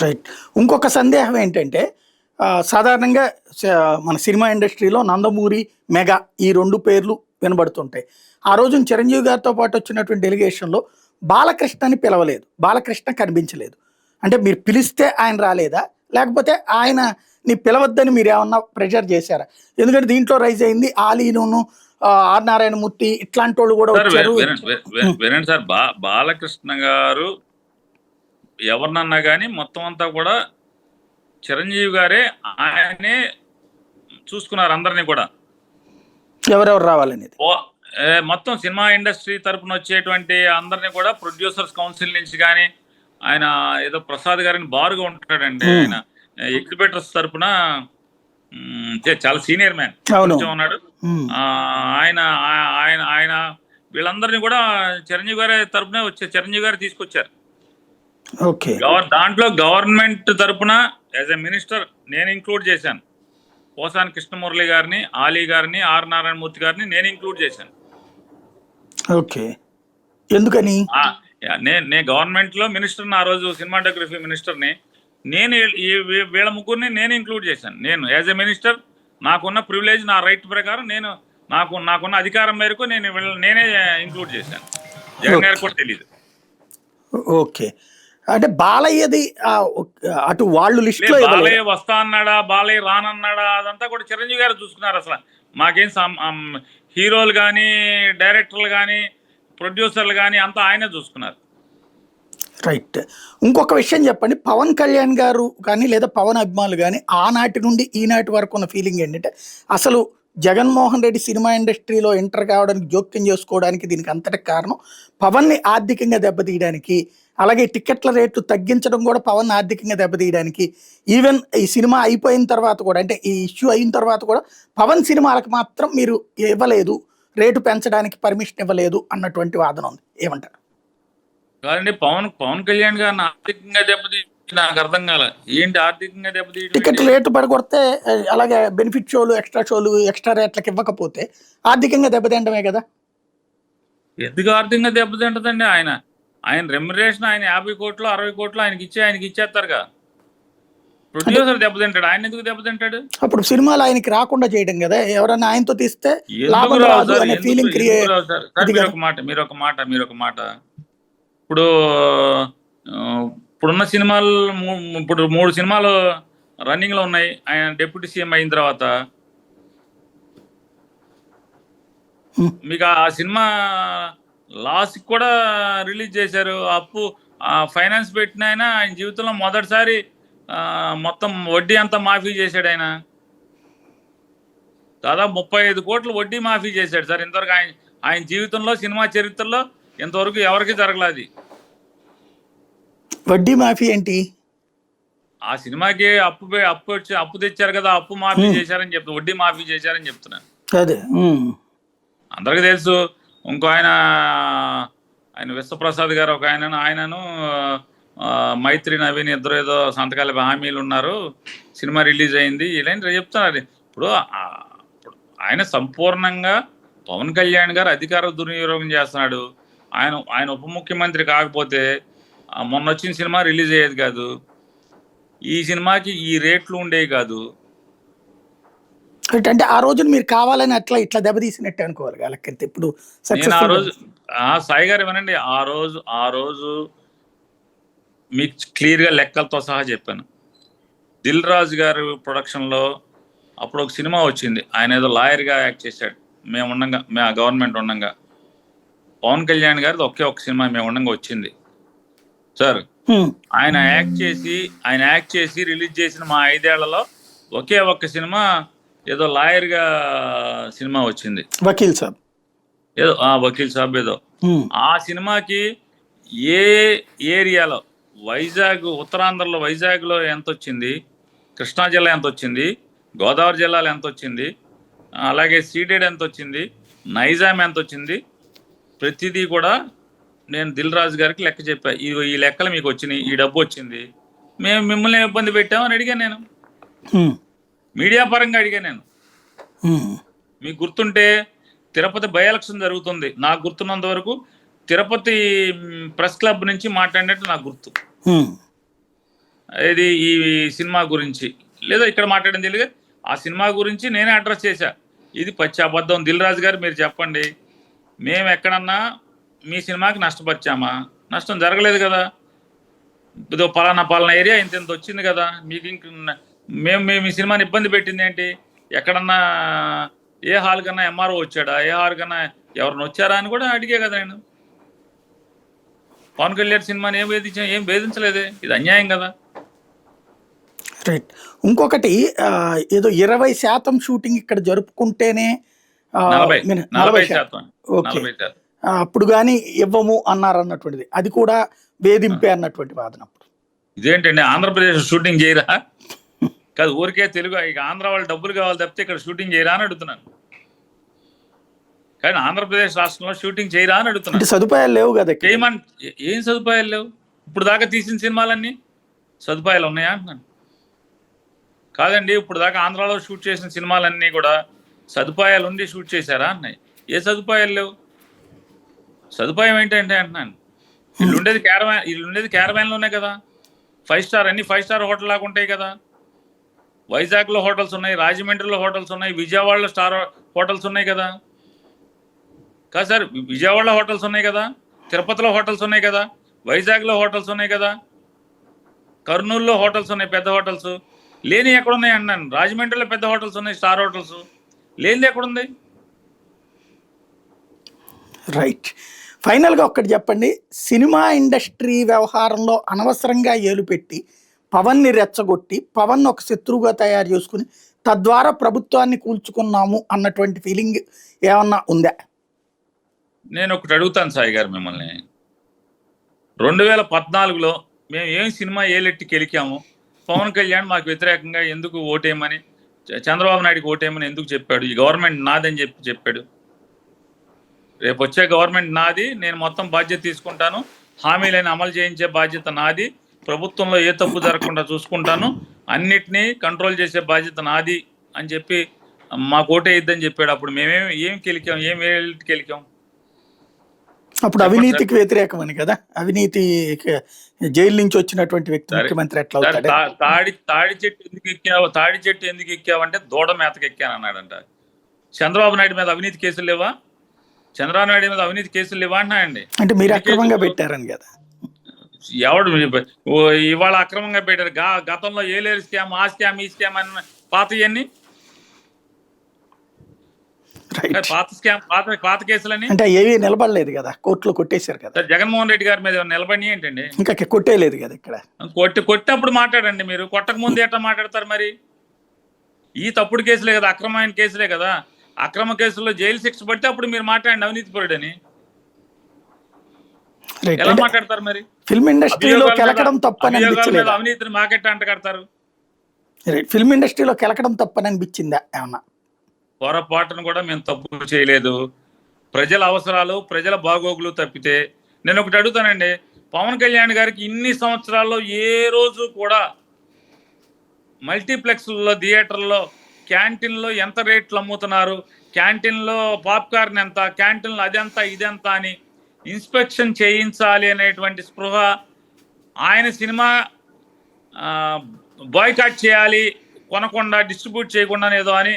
రైట్. ఇంకొక సందేహం ఏంటంటే, సాధారణంగా మన సినిమా ఇండస్ట్రీలో నందమూరి, మెగా ఈ 2 పేర్లు వినబడుతుంటాయి. ఆ రోజున చిరంజీవి గారితో పాటు వచ్చినటువంటి డెలిగేషన్లో బాలకృష్ణని పిలవలేదు, బాలకృష్ణ కనిపించలేదు. అంటే మీరు పిలిస్తే ఆయన రాలేదా, లేకపోతే ఆయనని పిలవద్దని మీరు ఏమన్నా ప్రెషర్ చేశారా? ఎందుకంటే దీంట్లో రైజ్ అయింది ఆలీను, ఆర్ నారాయణమూర్తి ఇట్లాంటి వాళ్ళు కూడా వచ్చారు. వినండి సార్, బాలకృష్ణ గారు ఎవరినన్నా కానీ మొత్తం అంతా కూడా చిరంజీవి గారే ఆయనే చూసుకున్నారు అందరినీ కూడా, ఎవరెవరు రావాలనేది. మొత్తం సినిమా ఇండస్ట్రీ తరఫున వచ్చేటువంటి అందరినీ కూడా ప్రొడ్యూసర్స్ కౌన్సిల్ నుంచి కానీ, ఆయన ఏదో ప్రసాద్ గారిని బారుగా ఉంటాడండి, ఆయన ఎగ్జిబిటర్స్ తరఫున చాలా సీనియర్ మ్యాన్ ఉన్నాడు. ఆయన ఆయన ఆయన వీళ్ళందరినీ కూడా చిరంజీవి గారి తరఫున చిరంజీవి గారు తీసుకొచ్చారు. దాంట్లో గవర్నమెంట్ తరఫున యాజ్ ఎ మినిస్టర్ నేను ఇంక్లూడ్ చేశాను. పోసాని కృష్ణమురళి గారిని, ఆలీ గారిని, ఆర్ నారాయణమూర్తి గారిని నేను ఇంక్లూడ్ చేశాను. ఓకే. ఎందుకని? నేను గవర్నమెంట్ లో మినిస్టర్ని, ఆ రోజు సినిమాటోగ్రఫీ మినిస్టర్ని. నేను వీళ్ళ ముగ్గురిని నేను ఇంక్లూడ్ చేశాను. నేను యాజ్ ఎ మినిస్టర్ నాకున్న ప్రివిలేజ్, నా రైట్ ప్రకారం నేను నాకున్న అధికారం మేరకు నేనే ఇంక్లూడ్ చేశాను. జగన్ గారికి కూడా తెలియదు. ఓకే, అంటే బాలయ్యది అటు వాళ్ళు లిస్ట్ లో బాలయ్య వస్తా అన్నాడా, బాలయ్య రానన్నాడా, అదంతా కూడా చిరంజీవి గారు చూసుకున్నారు. అసలు మాకేం హీరోలు కానీ, డైరెక్టర్లు కానీ, ప్రొడ్యూసర్లు కానీ అంతా ఆయనే చూసుకున్నారు. రైట్. ఇంకొక విషయం చెప్పండి, పవన్ కళ్యాణ్ గారు కానీ లేదా పవన్ అభిమానులు కానీ ఆనాటి నుండి ఈనాటి వరకు ఉన్న ఫీలింగ్ ఏంటంటే అసలు జగన్మోహన్ రెడ్డి సినిమా ఇండస్ట్రీలో ఎంటర్ కావడానికి, జోక్యం చేసుకోవడానికి దీనికి అంతటికి కారణం పవన్ని ఆర్థికంగా దెబ్బతీయడానికి, అలాగే టికెట్ల రేట్లు తగ్గించడం కూడా పవన్ ఆర్థికంగా దెబ్బతీయడానికి, ఈవెన్ ఈ సినిమా అయిపోయిన తర్వాత కూడా, అంటే ఈ ఇష్యూ అయిన తర్వాత కూడా పవన్ సినిమాలకు మాత్రం మీరు ఇవ్వలేదు, రేటు పెంచడానికి పర్మిషన్ ఇవ్వలేదు అన్నటువంటి వాదన ఉంది. ఏమంటారు? కాదండి, పవన్ కళ్యాణ్ గారిని ఆర్థికంగా దెబ్బతీ నాకు అర్థం కాల. ఏంటి ఆర్థికంగా దెబ్బతీ? టికెట్ రేటు పడగొడితే, అలాగే బెనిఫిట్ షోలు, ఎక్స్ట్రా రేట్లకు ఇవ్వకపోతే ఆర్థికంగా దెబ్బతింటమే కదా. ఎందుకు ఆర్థికంగా దెబ్బతింటదండి? ఆయన రెమ్యునరేషన్ ఆయన 50 కోట్లు 60 కోట్లు ఆయనకి ఇచ్చేస్తారుగా. ప్రొడ్యూసర్ దెబ్బతింటాడు, ఆయన ఎందుకు దెబ్బతింటాడు? అప్పుడు సినిమాలు ఆయనకి రాకుండా చేయడం కదా, ఎవరైనా ఆయనతో తీస్తే లాభం రాదు అనే ఫీలింగ్ క్రియేట్. మీరు ఒక మాట ఇప్పుడున్న సినిమాలు, ఇప్పుడు 3 సినిమాలు రన్నింగ్ లో ఉన్నాయి. ఆయన డిప్యూటీ సీఎం అయిన తర్వాత మీకు ఆ సినిమా లాస్ కూడా రిలీజ్ చేశారు. ఫైనాన్స్ పెట్టిన ఆయన జీవితంలో మొదటిసారి మొత్తం వడ్డీ అంతా మాఫీ చేశాడు. దాదాపు 35 కోట్లు వడ్డీ మాఫీ చేశాడు సార్. ఇంతవరకు ఆయన జీవితంలో, సినిమా చరిత్రలో ఇంతవరకు ఎవరికి జరగలేదు. వడ్డీ మాఫీ ఏంటి? ఆ సినిమాకి అప్పు తెచ్చారు కదా, అప్పు మాఫీ చేశారని చెప్తున్నా, వడ్డీ మాఫీ చేశారని చెప్తున్నాను. అదే అందరికి తెలుసు. ఇంకో ఆయన విశ్వప్రసాద్ గారు ఒక ఆయనను మైత్రి నవీన్ ఇద్దరు ఏదో సంతకాల హామీలు ఉన్నారు, సినిమా రిలీజ్ అయింది, ఇలాంటి చెప్తున్నారు. ఇప్పుడు ఆయన సంపూర్ణంగా పవన్ కళ్యాణ్ గారు అధికార దుర్వినియోగం చేస్తున్నాడు. ఆయన ఉప ముఖ్యమంత్రి కాకపోతే మొన్న వచ్చిన సినిమా రిలీజ్ అయ్యేది కాదు, ఈ సినిమాకి ఈ రేట్లు ఉండేవి కాదు. అంటే ఆ రోజు మీరు కావాలని ఇట్లా దెబ్బతీసినట్టు అనుకోవాలి. ఇప్పుడు నేను ఆ రోజు సాయి గారు ఏమనండి, ఆ రోజు మీకు క్లియర్గా లెక్కలతో సహా చెప్పాను. దిల్ రాజు గారు ప్రొడక్షన్లో అప్పుడు ఒక సినిమా వచ్చింది, ఆయన ఏదో లాయర్గా యాక్ట్ చేశాడు. మేము గవర్నమెంట్ ఉండగా పవన్ కళ్యాణ్ గారిది ఒక సినిమా మేము ఉండగా వచ్చింది సార్. ఆయన యాక్ట్ చేసి రిలీజ్ చేసిన మా 5 ఏళ్లలో ఒకే ఒక్క సినిమా ఏదో లాయర్గా సినిమా వచ్చింది, వకీల్ సాబ్ ఏదో. ఆ సినిమాకి ఏ ఏరియాలో, వైజాగ్, ఉత్తరాంధ్రలో వైజాగ్లో ఎంత వచ్చింది, కృష్ణా జిల్లా ఎంత వచ్చింది, గోదావరి జిల్లాలో ఎంత వచ్చింది, అలాగే సీడెడ్ ఎంత వచ్చింది, నైజాం ఎంత వచ్చింది, ప్రతిదీ కూడా నేను దిల్ రాజు గారికి లెక్క చెప్పా. ఈ లెక్కలు మీకు వచ్చినాయి, ఈ డబ్బు వచ్చింది, మేము మిమ్మల్ని ఇబ్బంది పెట్టామని అడిగాను. నేను మీడియా పరంగా అడిగాను. నేను మీకు గుర్తుంటే తిరుపతి బై ఎలక్షన్ జరుగుతుంది, నాకు గుర్తున్నంత వరకు తిరుపతి ప్రెస్ క్లబ్ నుంచి మాట్లాడినట్టు నాకు గుర్తు. ఇది ఈ సినిమా గురించి లేదా ఇక్కడ మాట్లాడింది తెలియదు, ఆ సినిమా గురించి నేనే అడ్రస్ చేశా. ఇది పచ్చి అబద్ధం, దిల్ రాజు గారు మీరు చెప్పండి, మేము ఎక్కడన్నా మీ సినిమాకి నష్టపరిచామా? నష్టం జరగలేదు కదా. ఇదో పలానా ఏరియా ఇంత వచ్చింది కదా, మీకు మేము మీ సినిమాని ఇబ్బంది పెట్టింది ఏంటి? ఎక్కడన్నా ఏ హాల్ కన్నా ఎంఆర్ఓ వచ్చాడా, ఏ హాల్ కన్నా ఎవరిని వచ్చారా అని కూడా అడిగే కదా నేను. పవన్ కళ్యాణ్ సినిమాని ఏం వేధించలేదే, ఇది అన్యాయం కదా. రైట్. ఇంకొకటి ఏదో 20% షూటింగ్ ఇక్కడ జరుపుకుంటేనే 40%. అప్పుడు కానీ ఇవ్వము అన్నారు అన్నటువంటిది, అది కూడా వేధింపే అన్నటువంటి వాదన. అప్పుడు ఇదేంటండి, ఆంధ్రప్రదేశ్ షూటింగ్ చేయరా? కాదు, ఊరికే తెలుగు, ఇక ఆంధ్ర వాళ్ళు డబ్బులు కావాలి తప్పితే ఇక్కడ షూటింగ్ చేయరా అని అడుగుతున్నాను. కానీ ఆంధ్రప్రదేశ్ రాష్ట్రంలో షూటింగ్ చేయరా అని అడుగుతున్నాను. సదుపాయాలు లేవు కదా, ఏం సదుపాయాలు లేవు? ఇప్పుడు దాకా తీసిన సినిమాలన్నీ సదుపాయాలు ఉన్నాయా అంటున్నాను. కాదండి, ఇప్పుడు దాకా ఆంధ్రాలో షూట్ చేసిన సినిమాలన్నీ కూడా సదుపాయాలు ఉండి షూట్ చేశారా అన్నాయి. ఏ సదుపాయాలు లేవు. సదుపాయం ఏంటంటే అంటున్నాను, వీళ్ళు ఉండేది క్యారవాన్లోనే కదా. అన్ని 5 స్టార్ హోటల్ లాగా ఉంటాయి కదా. వైజాగ్లో హోటల్స్ ఉన్నాయి, రాజమండ్రిలో హోటల్స్ ఉన్నాయి, విజయవాడలో స్టార్ హోటల్స్ ఉన్నాయి కదా. కాదు సార్, విజయవాడలో హోటల్స్ ఉన్నాయి కదా, తిరుపతిలో హోటల్స్ ఉన్నాయి కదా, వైజాగ్లో హోటల్స్ ఉన్నాయి కదా, కర్నూలులో హోటల్స్ ఉన్నాయి, పెద్ద హోటల్స్. లేని ఎక్కడ ఉన్నాయి అన్నాను. రాజమండ్రిలో పెద్ద హోటల్స్ ఉన్నాయి, స్టార్ హోటల్స్. లేనిది ఎక్కడుంది? రైట్. ఫైనల్గా ఒక్కటి చెప్పండి, సినిమా ఇండస్ట్రీ వ్యవహారంలో అనవసరంగా ఏలు పెట్టి పవన్ని రెచ్చగొట్టి పవన్ ఒక శత్రువుగా తయారు చేసుకుని తద్వారా ప్రభుత్వాన్ని కూల్చుకున్నాము అన్నటువంటి ఫీలింగ్ ఏమన్నా ఉందా? నేను ఒకటి అడుగుతాను సాయి గారు మిమ్మల్ని. 2014లో మేము ఏం సినిమా ఏలెట్టి గెలికాము? పవన్ కళ్యాణ్ మాకు వ్యతిరేకంగా ఎందుకు ఓటేయమని, చంద్రబాబు నాయుడుకి ఓటేయమని ఎందుకు చెప్పాడు? ఈ గవర్నమెంట్ నాదని చెప్పాడు. రేపు వచ్చే గవర్నమెంట్ నాది, నేను మొత్తం బాధ్యత తీసుకుంటాను, హామీలను అమలు చేయించే బాధ్యత నాది, ప్రభుత్వంలో ఏ తప్పు జరగకుండా చూసుకుంటాను, అన్నిటినీ కంట్రోల్ చేసే బాధ్యత నాది అని చెప్పి మాకు ఓటేయద్దని చెప్పాడు. అప్పుడు ఏం గెలికాం? ఏం గెలికాం? అప్పుడు అవినీతికి వ్యతిరేకం అని కదా. అవినీతి జైలు నుంచి వచ్చినటువంటి వ్యక్తి ముఖ్యమంత్రి ఎట్లా అవుతాడు? తాడి చెట్టు ఎందుకు ఎక్కావంటే దూడ మేతకు ఎక్కాను అన్నాడంట. చంద్రబాబు నాయుడు మీద అవినీతి కేసులు లేవా? చంద్రబాబు నాయుడు మీద అవినీతి కేసులు లేవా అంటున్నాయండి. అంటే మీరు అక్రమంగా పెట్టారని కదా. ఎవడు ఇవాళ అక్రమంగా పెట్టారు? గతంలో ఏలేరు స్కామ్, ఆ స్కామ్, ఈ స్కామ్ అని పాతయన్ని, పాత కేసులని అంటే ఏవి నిలబడలేదు కదా, కోర్టులో కొట్టేశారు కదా. జగన్మోహన్ రెడ్డి గారి మీద నిలబడి ఏంటండి? ఇంకా కొట్టేయలేదు కదా. ఇక్కడ కొట్టినప్పుడు మాట్లాడండి. మీరు కొట్టక ముందు ఎట్లా మాట్లాడతారు మరి? ఈ తప్పుడు కేసులే కదా, అక్రమమైన కేసులే కదా. అక్రమ కేసుల్లో జైలు శిక్ష పడితే అప్పుడు మీరు మాట్లాడండి అవినీతి పరుడని. ఎలా మాట్లాడతారు మరి? ఫిల్మ్ ఇండస్ట్రీలో కెలకడం తప్పని అనిపించలేదు. అవినీతిని మాకెట్ అంట కడతారు. ఫిల్మ్ ఇండస్ట్రీలో కెలకడం తప్పని అనిపించిందా ఏమన్నా? పొరపాటును కూడా మేము తప్పు చేయలేదు. ప్రజల అవసరాలు, ప్రజల బాగోగులు తప్పితే. నేను ఒకటి అడుగుతానండి, పవన్ కళ్యాణ్ గారికి ఇన్ని సంవత్సరాల్లో ఏ రోజు కూడా మల్టీప్లెక్స్లో, థియేటర్లో, క్యాంటీన్లో ఎంత రేట్లు అమ్ముతున్నారు, క్యాంటీన్లో పాప్కార్న్ ఎంత, క్యాంటీన్లో అదెంత ఇదెంత అని ఇన్స్పెక్షన్ చేయించాలి అనేటువంటి స్పృహ, ఆయన సినిమా బాయ్కాట్ చేయాలి, కొనకుండా డిస్ట్రిబ్యూట్ చేయకుండా ఏదో అని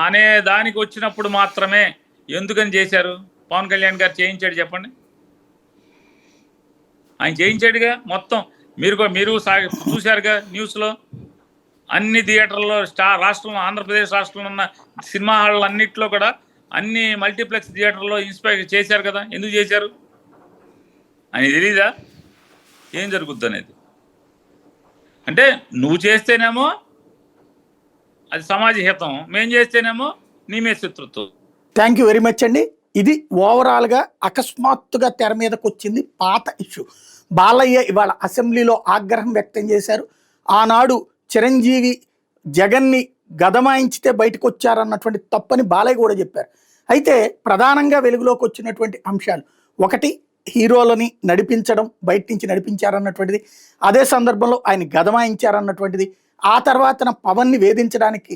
అనే దానికి వచ్చినప్పుడు మాత్రమే ఎందుకని చేశారు? పవన్ కళ్యాణ్ గారు చేయించాడు చెప్పండి. ఆయన చేయించాడుగా మొత్తం. మీరు చూశారుగా న్యూస్లో. అన్ని థియేటర్లో రాష్ట్రంలో, ఆంధ్రప్రదేశ్ రాష్ట్రంలో ఉన్న సినిమా హాళ్ళు అన్నింటిలో కూడా అన్ని మల్టీప్లెక్స్ థియేటర్లో ఇన్స్పెక్ట్ చేశారు కదా. ఎందుకు చేశారు అని తెలీదా ఏం జరుగుద్ది అనేది? అంటే నువ్వు చేస్తేనేమో అది సమాజ హితం, మేం చేస్తేనేమో నీ మీద శత్రుత్వం. థ్యాంక్ యూ వెరీ మచ్ అండి. ఇది ఓవరాల్గా అకస్మాత్తుగా తెర మీదకి వచ్చింది పాత ఇష్యూ. బాలయ్య ఇవాళ అసెంబ్లీలో ఆగ్రహం వ్యక్తం చేశారు. ఆనాడు చిరంజీవి జగన్ని గదమాయించితే బయటకు వచ్చారన్నటువంటి తప్పని బాలయ్య కూడా చెప్పారు. అయితే ప్రధానంగా వెలుగులోకి వచ్చినటువంటి అంశాలు, ఒకటి హీరోలని నడిపించడం, బయట నుంచి నడిపించారన్నటువంటిది, అదే సందర్భంలో ఆయన గదమాయించారన్నటువంటిది, ఆ తర్వాత పవన్ని వేధించడానికి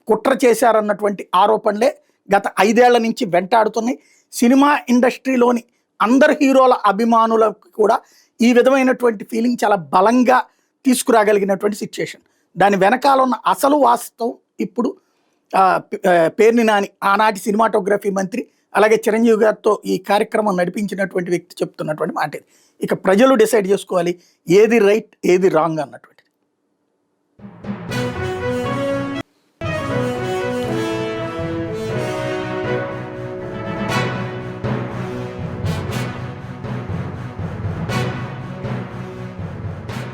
కుట్ర చేశారన్నటువంటి ఆరోపణలే గత 5 ఏళ్ల నుంచి వెంటాడుతున్నాయి. సినిమా ఇండస్ట్రీలోని అందరు హీరోల అభిమానులకు కూడా ఈ విధమైనటువంటి ఫీలింగ్ చాలా బలంగా తీసుకురాగలిగినటువంటి సిచ్యుయేషన్. దాని వెనకాల ఉన్న అసలు వాస్తవం ఇప్పుడు పేర్ని నాని, ఆనాటి సినిమాటోగ్రఫీ మంత్రి, అలాగే చిరంజీవి గారితో ఈ కార్యక్రమం నడిపించినటువంటి వ్యక్తి చెప్తున్నటువంటి మాట ఇది. ఇక ప్రజలు డిసైడ్ చేసుకోవాలి ఏది రైట్ ఏది రాంగ్ అన్నటువంటి.